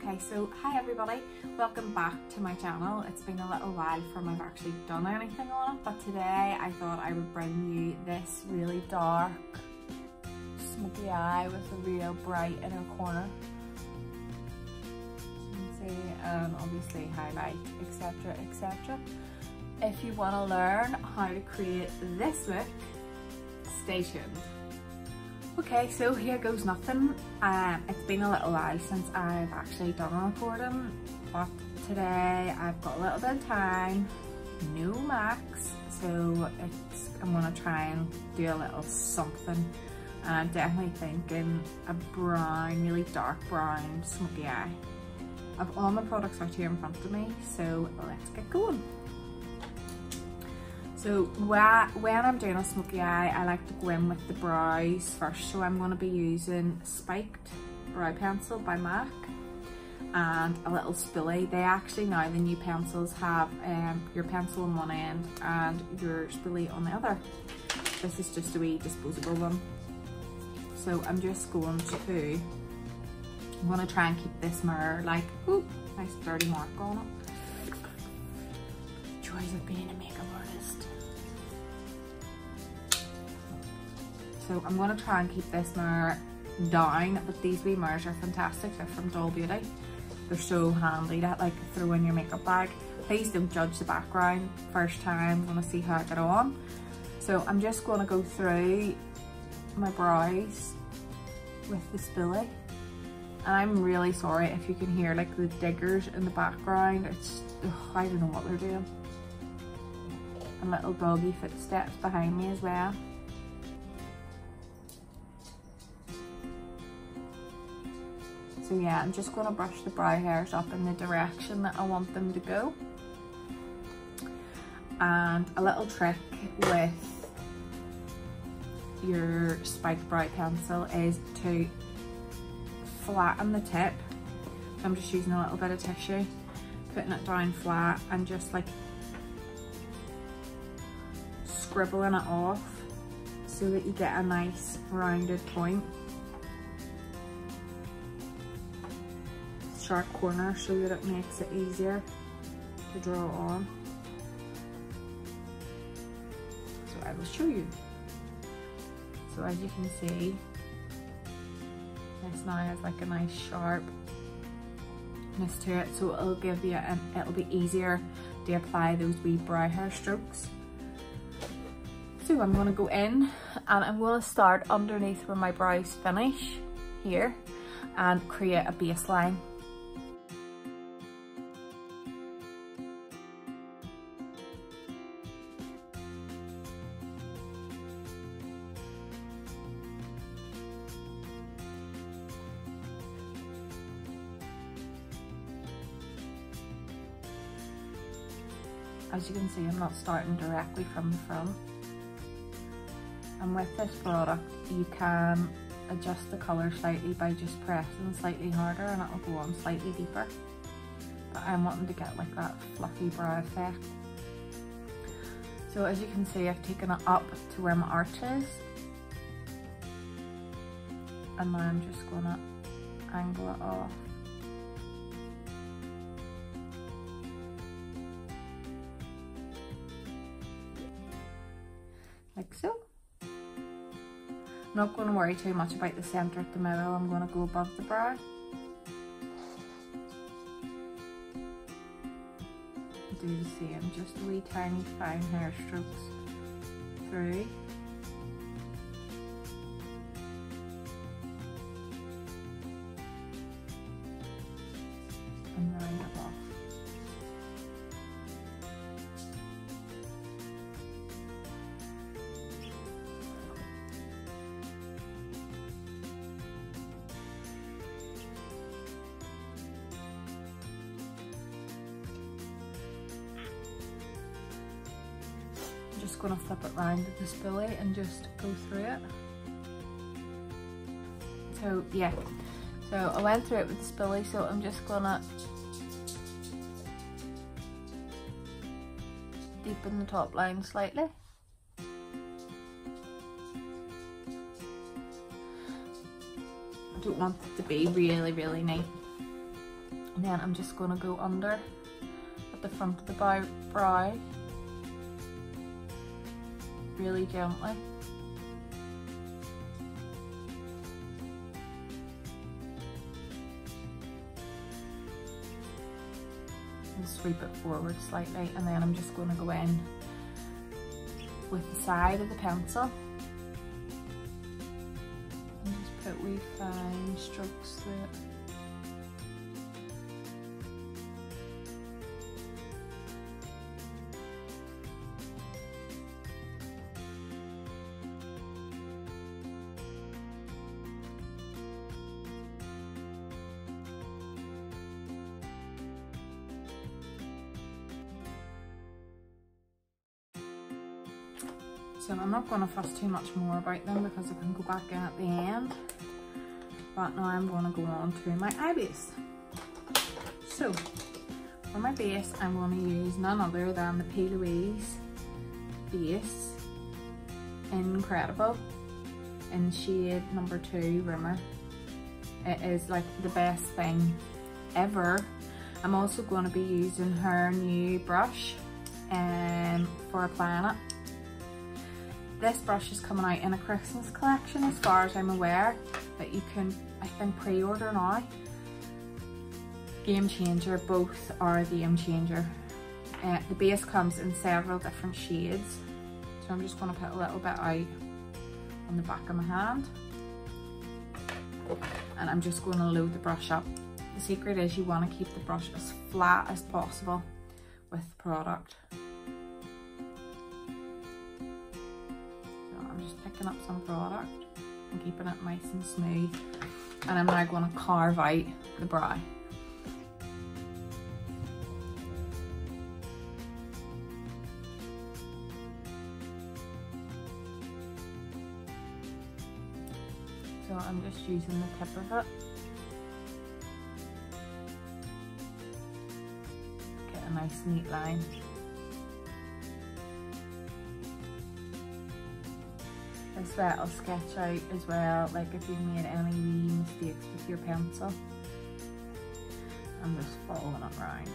Okay, so hi everybody, welcome back to my channel. It's been a little while from I've actually done anything on it, but today I thought I would bring you this really dark smoky eye with a real bright inner corner. You can see, and obviously highlight, etc, etc. If you want to learn how to create this look, stay tuned. Okay, so here goes nothing. It's been a little while since I've actually done a recording, but today I've got a little bit of time, no max, so I'm gonna try and do a little something. And I'm definitely thinking a brown, really dark brown smoky eye. I've all my products out here in front of me, so let's get going. So when I'm doing a smoky eye, I like to go in with the brows first. So I'm going to be using Spiked Brow Pencil by MAC and a little spoolie. They actually now, the new pencils have your pencil on one end and your spoolie on the other. This is just a wee disposable one. So I'm just going to, I'm going to try and keep this mirror like, ooh, nice dirty mark on it. Joys of being a makeup artist. So I'm going to try and keep this mirror down, but these wee mirrors are fantastic. They're from Doll Beauty. They're so handy to like throw in your makeup bag. Please don't judge the background first time. I'm going to see how I get on. So I'm just going to go through my brows with the spoolie. And I'm really sorry if you can hear like the diggers in the background. It's, I don't know what they're doing. And little doggy footsteps behind me as well. So yeah, I'm just going to brush the brow hairs up in the direction that I want them to go. And a little trick with your Spiked Brow Pencil is to flatten the tip. I'm just using a little bit of tissue, putting it down flat and just like scribbling it off so that you get a nice rounded point. Sharp corner so that it makes it easier to draw on. So I will show you. So as you can see, this now has like a nice sharpness to it, so it'll give you, and it'll be easier to apply those wee brow hair strokes. So I'm going to go in and I'm going to start underneath where my brows finish here and create a baseline. As you can see, I'm not starting directly from the front. And with this product, you can adjust the colour slightly by just pressing slightly harder and it'll go on slightly deeper. But I'm wanting to get like that fluffy brow effect. So as you can see, I've taken it up to where my arch is. And now I'm just gonna angle it off. Like so. I'm not going to worry too much about the centre at the middle. I'm going to go above the brow. Do the same, just wee tiny fine hair strokes through. And round it off. Just going to flip it round with the spoolie and just go through it. So yeah, so I went through it with the spoolie, so I'm just going to deepen the top line slightly. I don't want it to be really, really neat. And then I'm just going to go under at the front of the brow, really gently. And sweep it forward slightly, and then I'm just going to go in with the side of the pencil and just put wee fine strokes through it. So I'm not going to fuss too much more about them because I can go back in at the end. But now I'm going to go on to my eye base. So for my base, I'm going to use none other than the P. Louise base Incredible in shade number 2 Rimmer. It is like the best thing ever. I'm also going to be using her new brush for applying it. This brush is coming out in a Christmas collection as far as I'm aware, that you can, I think, pre-order now. Game changer, both are a game changer. The base comes in several different shades, so I'm just going to put a little bit out on the back of my hand, and I'm just going to load the brush up. The secret is you want to keep the brush as flat as possible with the product. Picking up some product and keeping it nice and smooth, and I'm now going to carve out the brow. So I'm just using the tip of it. Get a nice neat line. This way it'll sketch out as well, like if you've made any wee mistakes with your pencil. I'm just following it around.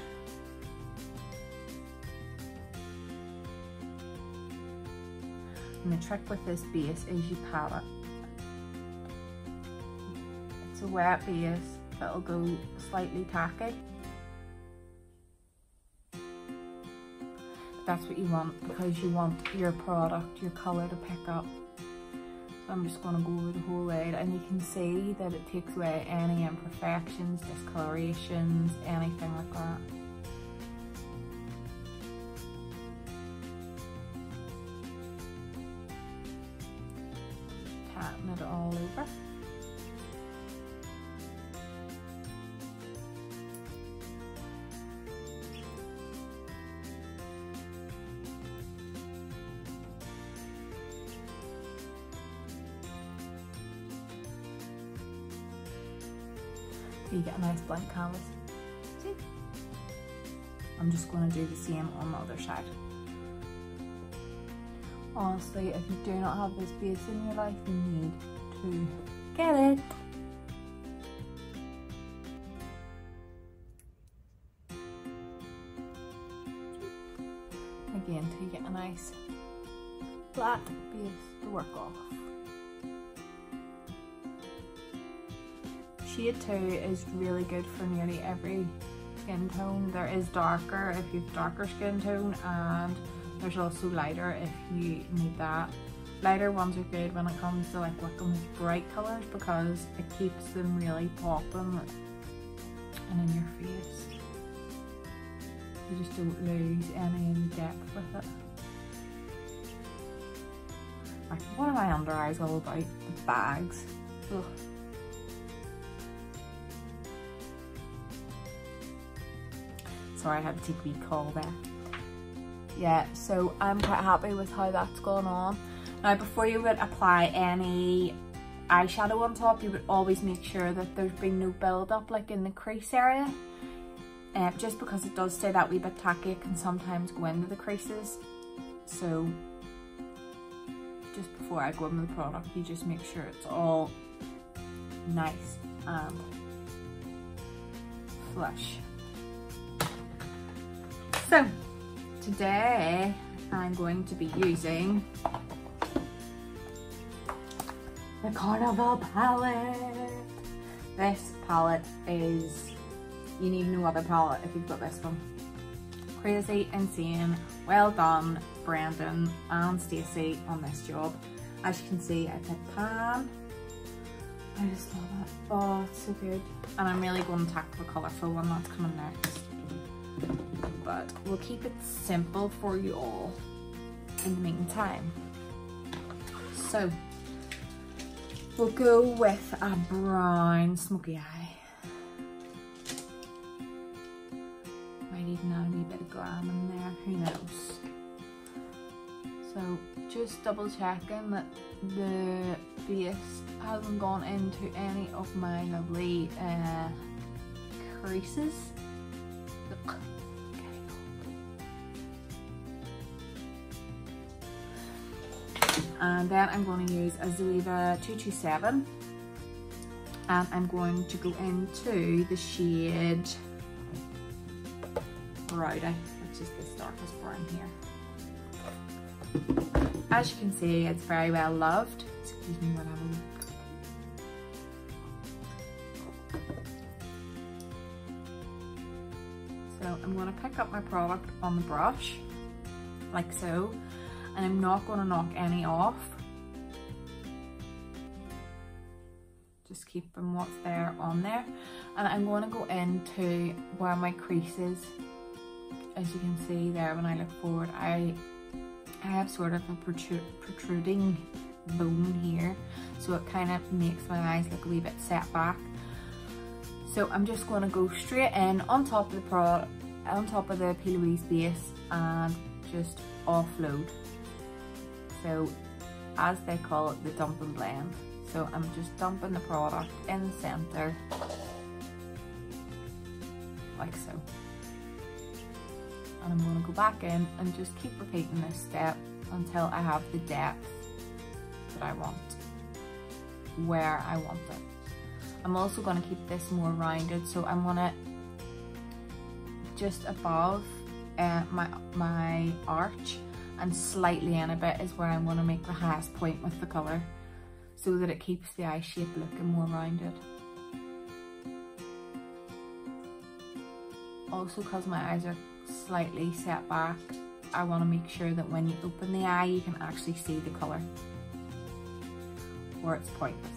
And the trick with this base is you pat it. It's a wet base, it'll go slightly tacky. That's what you want, because you want your product, your colour to pick up. I'm just going to go over the whole way, and you can see that it takes away any imperfections, discolorations, anything like that. Patting it all over. You get a nice blank canvas. See? I'm just going to do the same on the other side. Honestly, if you do not have this base in your life, you need to get it. Again, to get a nice flat base to work off. Shade 2 is really good for nearly every skin tone. There is darker if you have darker skin tone, and there's also lighter if you need that. Lighter ones are good when it comes to like working with bright colours, because it keeps them really popping and in your face. You just don't lose any depth with it. Like, what are my under eyes all about? The bags. Ugh. Sorry, I had to take a wee call there. Yeah, so I'm quite happy with how that's gone on. Now, before you would apply any eyeshadow on top, you would always make sure that there's been no build up like in the crease area. Just because it does stay that wee bit tacky, it can sometimes go into the creases. So just before I go in with the product, you just make sure it's all nice and flush. So today I'm going to be using the Carnival palette. This palette is, you need no other palette if you've got this one. Crazy, insane, well done Brendan and Stacey on this job. As you can see, I picked pan. I just love it. Oh, it's so good. And I'm really going to tackle the colourful one that's coming next. But we'll keep it simple for you all in the meantime. So we'll go with a brown smoky eye. Might even add a wee bit of glam in there, who knows. So just double checking that the base hasn't gone into any of my lovely creases. Look. And then I'm going to use a Zeleva 227 and I'm going to go into the shade Rowdy, which is this darkest brown here. As you can see, it's very well loved. Excuse me while I have a look. So I'm going to pick up my product on the brush, like so. And I'm not going to knock any off. Just keeping what's there on there. And I'm going to go into where my creases, as you can see there when I look forward, I have sort of a protruding bone here. So it kind of makes my eyes look a wee bit set back. So I'm just going to go straight in on top of the product, on top of the P. Louise base, and just offload. So as they call it, the dump and blend. So I'm just dumping the product in the center, like so. And I'm going to go back in and just keep repeating this step until I have the depth that I want, where I want it. I'm also going to keep this more rounded, so I'm going to just above my arch and slightly in a bit is where I'm going to make the highest point with the colour, so that it keeps the eye shape looking more rounded. Also, because my eyes are slightly set back, I want to make sure that when you open the eye you can actually see the colour, or it's pointless.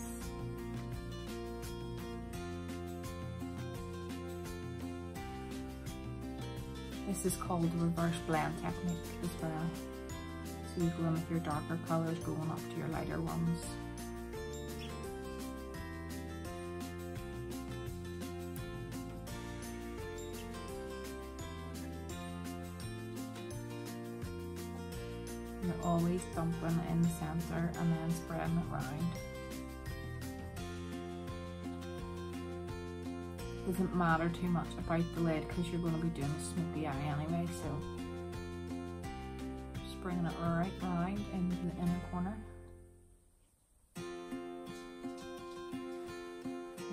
This is called the reverse blend technique as well. So you go in with your darker colours going up to your lighter ones. You're always dumping in the centre and then spreading it round. Doesn't matter too much about the lid because you're going to be doing a smoky eye anyway, so just bringing it right round into the inner corner.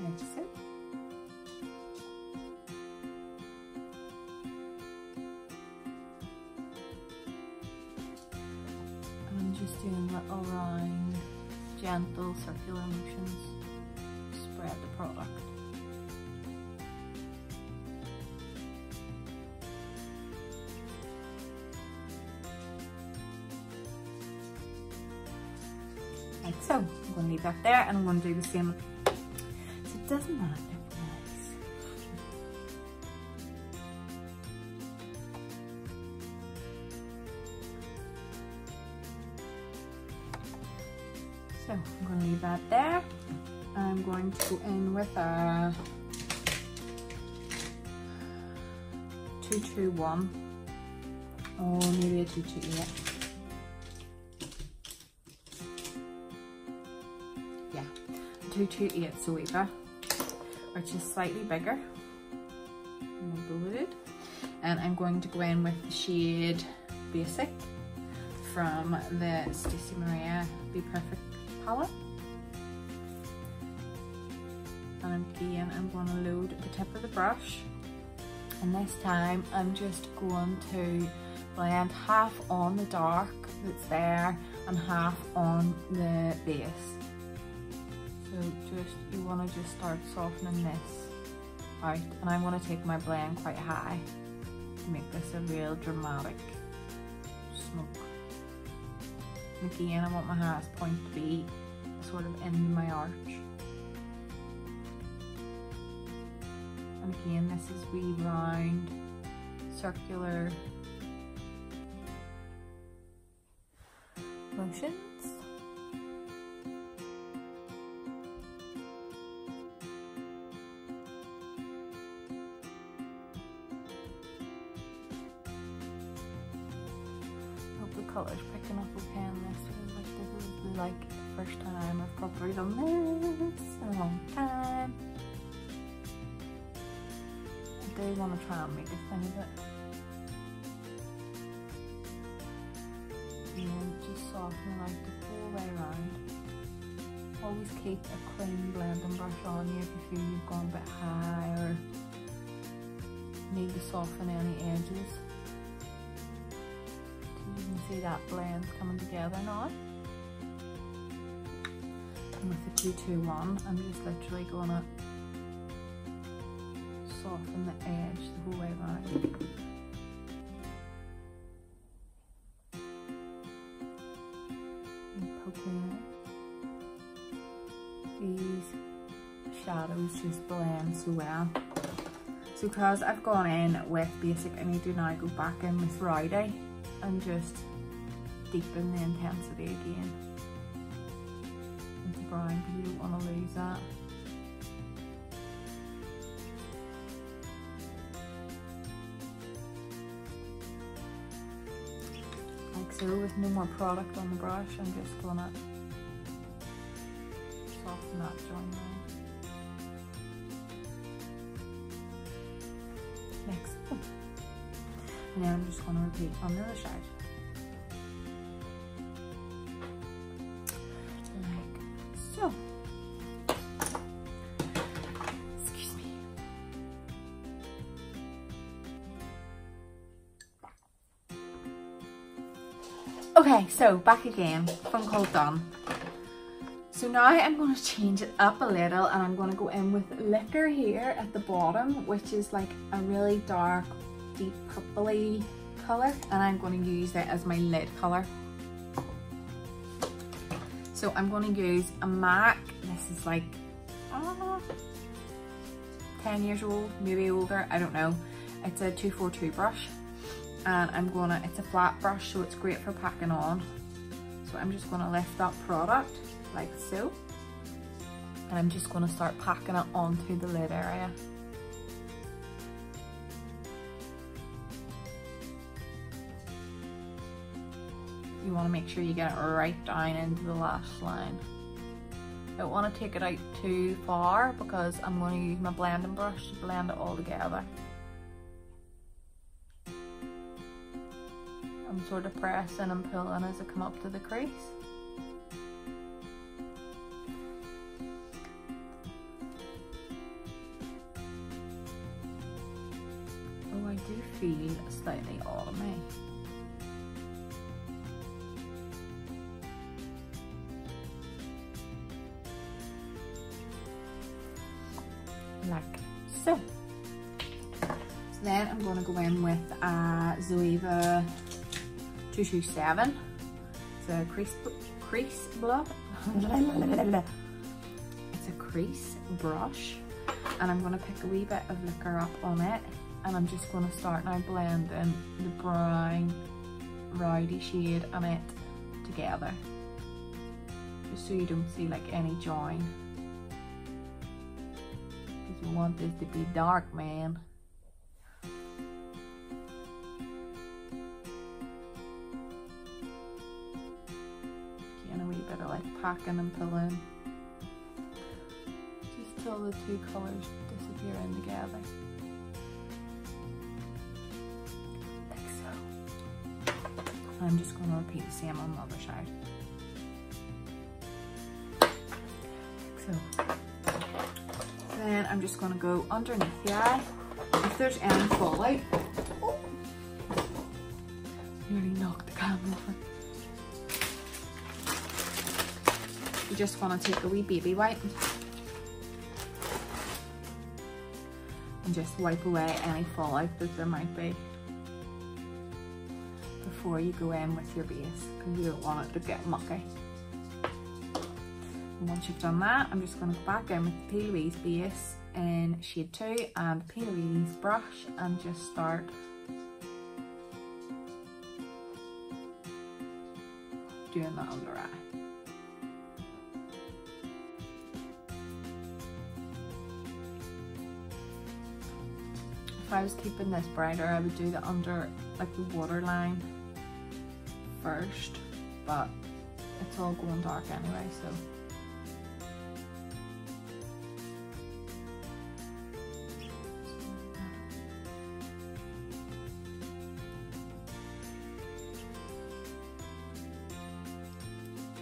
Like so. And I'm just doing little round, gentle circular motions to spread the product. Like so. I'm going to leave that there and I'm going to do the same. So doesn't that look nice? So I'm going to leave that there. I'm going to go in with a 221 or maybe a 228. Yeah, 228 Zoeva, which is slightly bigger than the lid. And I'm going to go in with the shade Basic from the Stacey Maria Be Perfect palette. And again, I'm going to load the tip of the brush. And this time, I'm just going to blend half on the dark that's there and half on the base. So you want to just start softening this out. And I'm going to take my blend quite high to make this a real dramatic smoke. And again, I want my highest point to be sort of into my arch. And again, this is wee round, circular motions. Hope the colour's picking up okay on this, because this is like the first time I've probably done this in a long time. I do want to try and make a thing of it. And just soften it out the whole way around. Always keep a clean blending brush on you if you feel you've gone a bit high or need to soften any edges. So you can see that blend's coming together now. And with the 221, I'm just literally gonna soften the edge the whole way around. And poking it. These shadows just blend so well. So because I've gone in with basic, I need to now go back in with rowdy and just deepen the intensity again into brown, because you don't want to lose that. Like so, with no more product on the brush, I'm just gonna soften that joint now. Next. And then I'm just gonna repeat on the other side. Like so. Excuse me. Okay, so back again, fun call done. So now I'm going to change it up a little, and I'm going to go in with liquor here at the bottom, which is like a really dark, deep purpley colour, and I'm going to use that as my lid colour. So I'm going to use a MAC, this is like 10 years old, maybe older, I don't know. It's a 242 brush. And it's a flat brush, so it's great for packing on. So I'm just gonna lift that product like so. And I'm just gonna start packing it onto the lid area. You wanna make sure you get it right down into the lash line. Don't wanna take it out too far, because I'm gonna use my blending brush to blend it all together. I'm sort of pressing and pulling as I come up to the crease. Oh, I do feel slightly autumny. Like so. So then I'm going to go in with Zoeva 227. It's a crease blood. It's a crease brush, and I'm going to pick a wee bit of liquor up on it, and I'm just going to start now blending the brown rowdy shade and it together, just so you don't see like any join, because we want this to be dark, man. Packing and pulling just till the two colours disappear in together, like so. I'm just going to repeat the same on the other side, like so. So I'm just going to go underneath the eye. If there's any fallout, oh, nearly knocked the camera over. You just want to take a wee baby wipe and just wipe away any fallout that there might be before you go in with your base, because you don't want it to get mucky. And once you've done that, I'm just going to go back in with the P. Louise base in shade 2 and the P. Louise brush and just start doing the under eye. If I was keeping this brighter, I would do the under, like the waterline first, but it's all going dark anyway, so.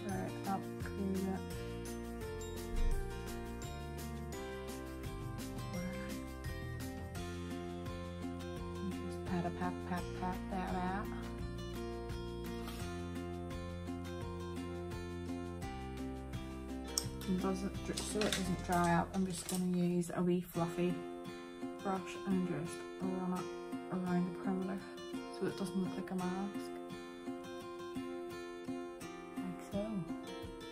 Right up, cool it. Pat a pat pat pat that out. And so it doesn't dry out, I'm just going to use a wee fluffy brush and just run it around the perimeter so it doesn't look like a mask. Like so.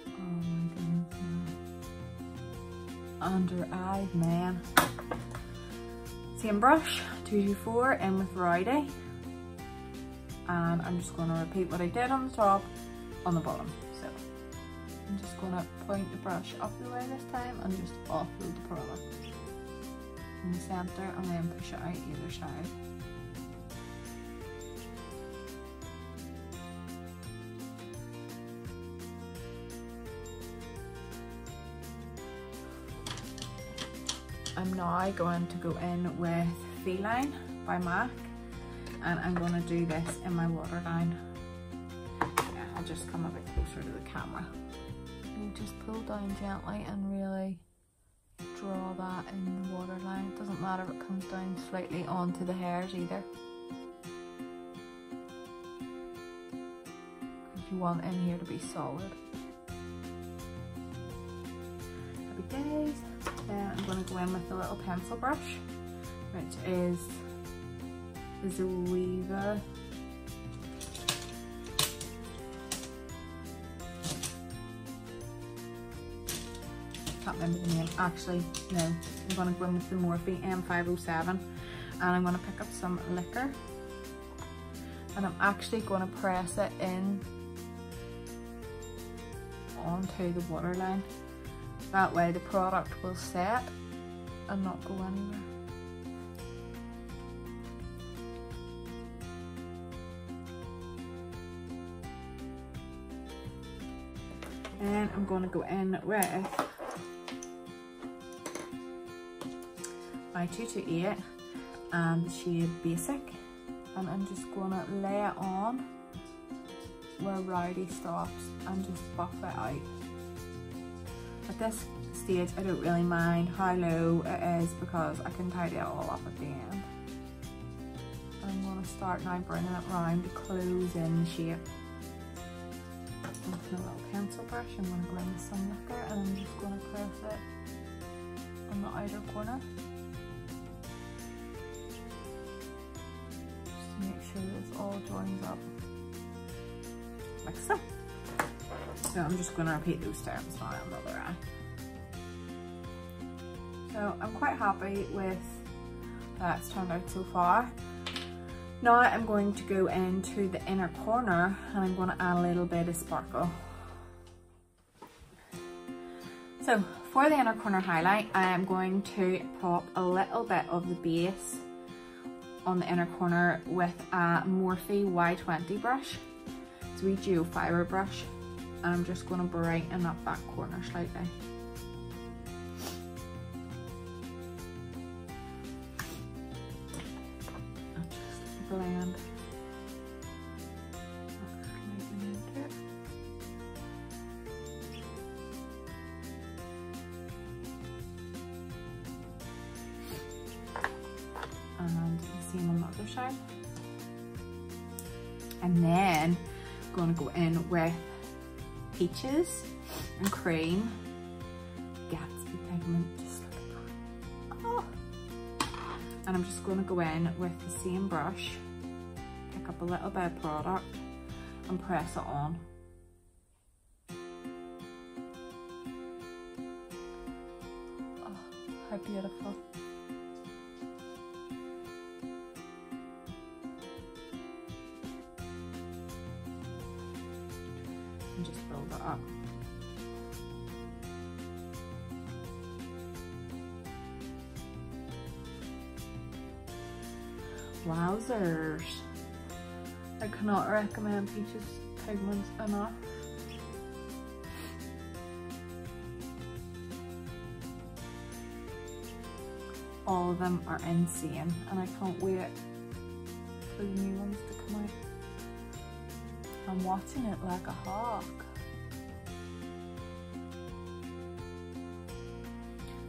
Oh my goodness, man. Under eye, man. Same brush, 224 in with Rowdy, and I'm just going to repeat what I did on the top, on the bottom. So I'm just going to point the brush up the way this time and just offload the product in the centre and then push it out either side. I'm now going to go in with Feline by MAC, and I'm going to do this in my waterline. Yeah, I'll just come a bit closer to the camera. And just pull down gently and really draw that in the waterline. It doesn't matter if it comes down slightly onto the hairs either, because you want in here to be solid. Happy days. Then I'm going to go in with the little pencil brush, which is the Zoeva. Can't remember the name. Actually, no. I'm going to go in with the Morphe M507, and I'm going to pick up some liquor, and I'm actually going to press it in onto the waterline. That way the product will set and not go anywhere. And I'm going to go in with my 228 and the shade Basic, and I'm just going to lay it on where Rowdy stops and just buff it out. At this stage, I don't really mind how low it is because I can tidy it all up at the end. I'm going to start now bringing it round to close in the shape. With a little pencil brush, I'm going to go in with some liquor and I'm just going to press it on the outer corner. Just to make sure this all joins up. Like so. So I'm just going to repeat those steps now on the other eye. So I'm quite happy with how it's turned out so far. Now I'm going to go into the inner corner and I'm going to add a little bit of sparkle. So for the inner corner highlight, I am going to pop a little bit of the base on the inner corner with a Morphe Y20 brush. It's a wee geofiber brush. And I'm just going to brighten that back corner slightly. And just blend that slightly into it. same on the other side. And then I'm going to go in with Peaches and Cream. Gatsby pigment, just look at that. Oh. And I'm just going to go in with the same brush, pick up a little bit of product and press it on. Oh, how beautiful. And just build it up. Wowzers. I cannot recommend Peaches pigments enough. All of them are insane and I can't wait for the new ones to come out. I'm watching it like a hawk.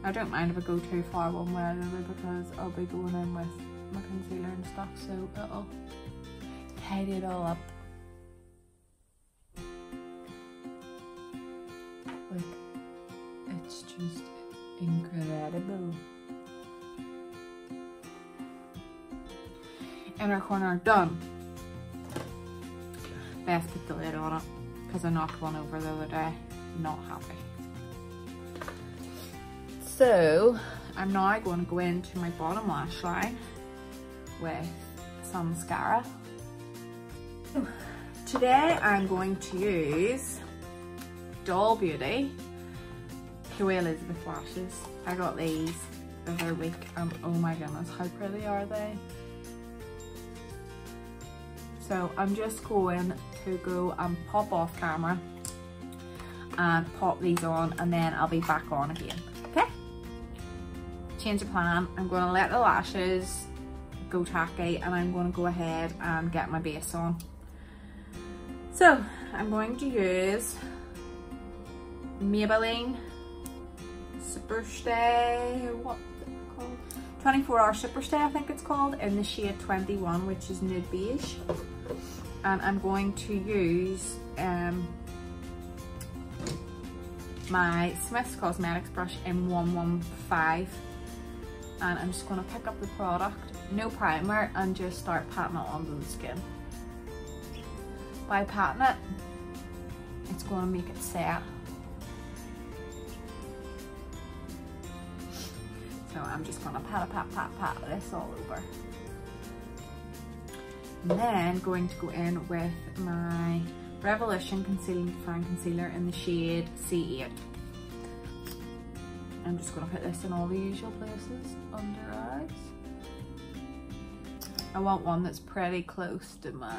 I don't mind if I go too far one way or the other because I'll be going in with my concealer and stuff, so it'll tidy it all up. Like, it's just incredible. Inner corner done. Best put the lid on it because I knocked one over the other day. Not happy. So I'm now going to go into my bottom lash line with some mascara. Today I'm going to use Doll Beauty Huey Elizabeth lashes. I got these the other week and oh my goodness, how pretty are they? So I'm just going to go and pop off camera and pop these on and then I'll be back on again, okay? Change of plan, I'm going to let the lashes go tacky and I'm going to go ahead and get my base on. So I'm going to use Maybelline Super Stay, what's it called? 24-hour Super Stay I think it's called, in the shade 21, which is nude beige. And I'm going to use my Smith's Cosmetics brush in 115 and I'm just going to pick up the product, no primer, and just start patting it onto the skin. By patting it, it's going to make it set. So I'm just going to pat this all over. And then going to go in with my Revolution Concealing Define Concealer in the shade C8. I'm just going to put this in all the usual places, under eyes. I want one that's pretty close to my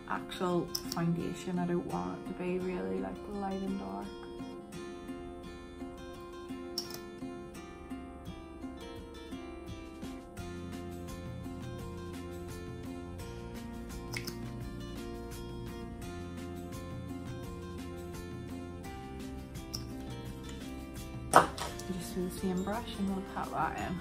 actual foundation. I don't want it to be really like light and dark. Just with the same brush, I'm going to pat that in.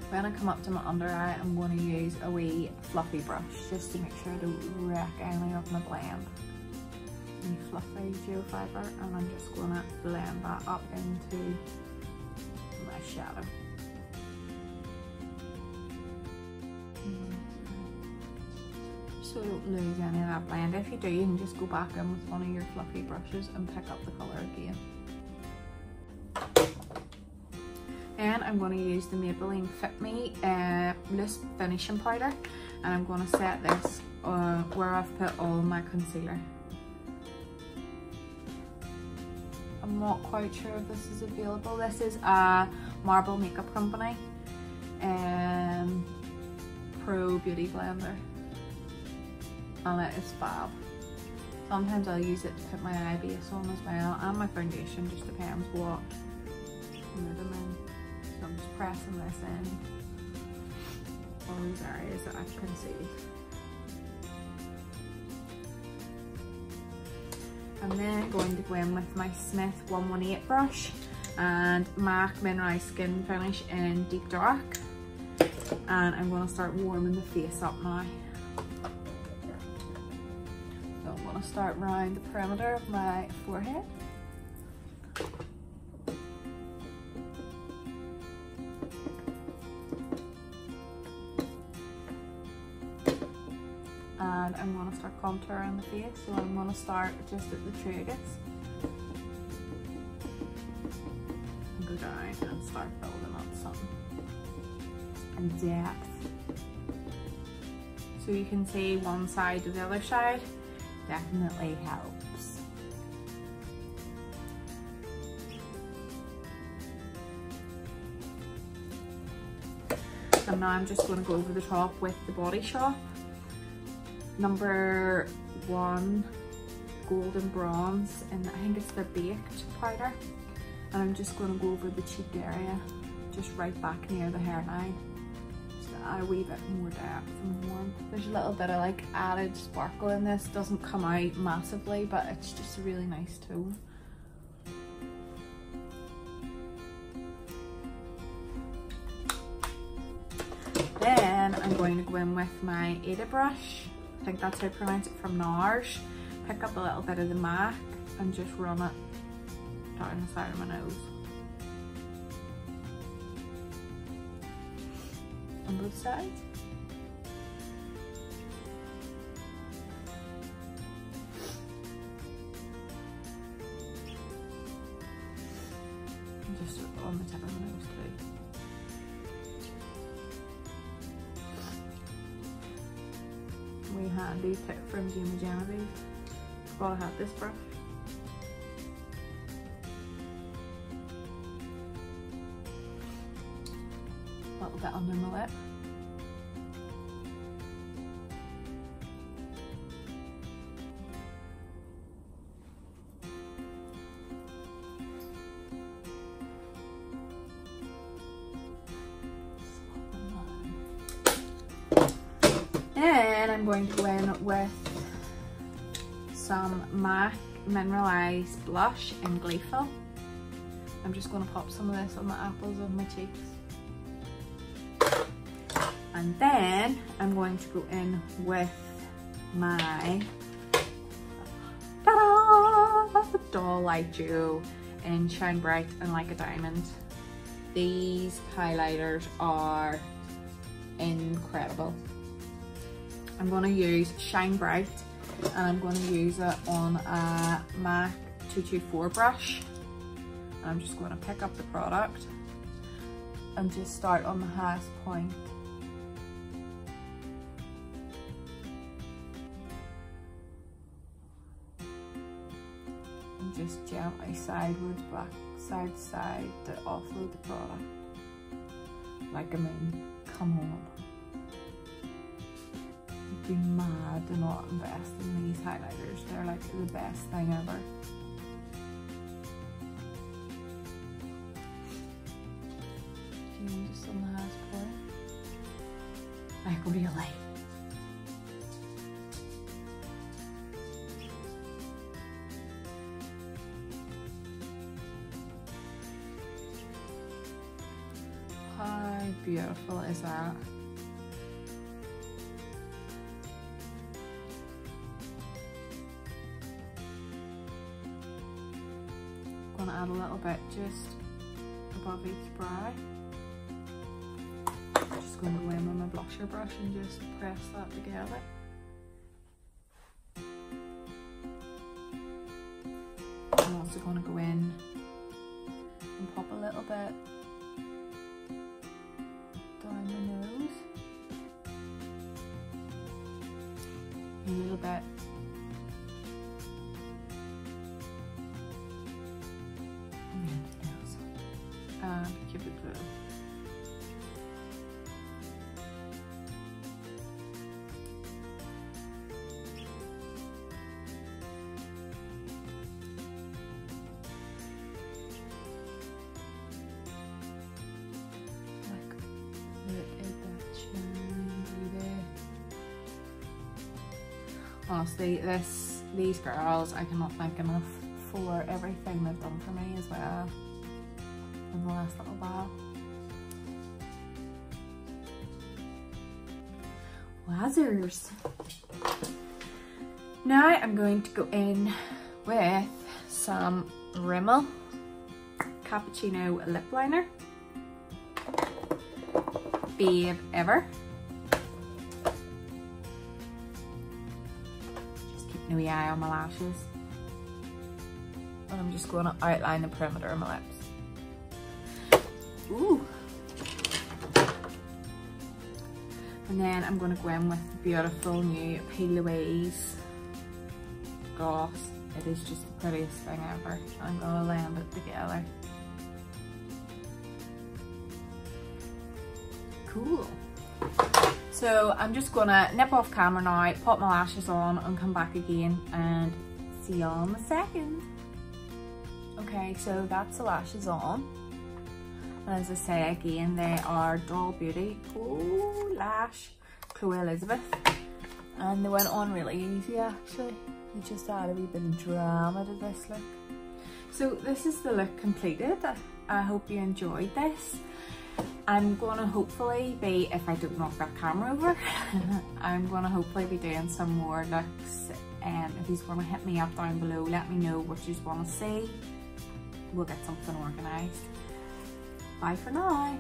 When I come up to my under eye, I'm going to use a wee fluffy brush just to make sure I don't wreck any of my blend. Any fluffy gel fibre, and I'm just going to blend that up into my shadow. So I don't lose any of that blend. If you do, you can just go back in with one of your fluffy brushes and pick up the colour again. And I'm going to use the Maybelline Fit Me loose finishing powder, and I'm going to set this where I've put all my concealer. I'm not quite sure if this is available. This is a Marble Makeup Company Pro Beauty Blender, and it is fab. Sometimes I'll use it to put my eye base on as well, and my foundation, just depends what mood I'm in. So I'm just pressing this in all these areas that I've concealed. And then going to go in with my Smith 118 brush and MAC Mineralized Skin Finish in Deep Dark. And I'm going to start warming the face up now. So I'm going to start around the perimeter of my forehead. And I'm going to start contouring the face, so I'm going to start just at the tragus and go down and start building up some depth. So you can see one side to the other side definitely helps. And now I'm just going to go over the top with the Body Shop number 1 golden bronze, and I think it's the baked powder, and I'm just going to go over the cheek area, just right back near the hairline, just to add a wee bit more depth and warmth. There's a little bit of like added sparkle in this, doesn't come out massively, but it's just a really nice tone. Then I'm going to go in with my Ada brush. I think that's how I pronounce it, from NARS. Pick up a little bit of the MAC and just run it down the side of my nose. On both sides. And just on the tip of my nose too. Wee handy tip from Jamie Genevieve. Forgot I had this brush. A little bit under my lip. And I'm going to go in with some MAC Mineralized Blush in Gleeful. I'm just going to pop some of this on the apples of my cheeks. And then I'm going to go in with my Doll Light Duo in Shine Bright and Like a Diamond. These highlighters are incredible. I'm going to use Shine Bright, and I'm going to use it on a MAC 224 brush. And I'm just going to pick up the product and just start on the highest point. And just gently sideways, back, side to side to offload the product. Like, I mean, come on. Be mad to not invest in these highlighters. They're like the best thing ever. Just on the highest point. Like, really. How beautiful is that? Gonna add a little bit just above each brow. Just going to go in with my blusher brush and just press that together. I'm also going to go in and pop a little bit down my nose. A little bit and keep it blue. Like, look at that shine, baby. Honestly, these girls, I cannot thank enough for everything they've done for me as well. in the last little while. Wowzers. Now I'm going to go in with some Rimmel Cappuccino lip liner. Babe Ever. Just keeping a wee eye on my lashes. And I'm just going to outline the perimeter of my lips. Ooh. And then I'm going to go in with the beautiful new P. Louise gloss. It is just the prettiest thing ever. I'm going to blend it together. Cool. So I'm just going to nip off camera now, pop my lashes on and come back again and see y'all in a second. Okay, so that's the lashes on. And as I say again, they are Doll Beauty Lash Chloe Elizabeth. And they went on really easy actually. They just add a wee bit of drama to this look. So this is the look completed. I hope you enjoyed this. I'm gonna hopefully be, if I don't knock that camera over, I'm gonna hopefully be doing some more looks. And if you wanna hit me up down below, let me know what you wanna see. We'll get something organised. Bye for now.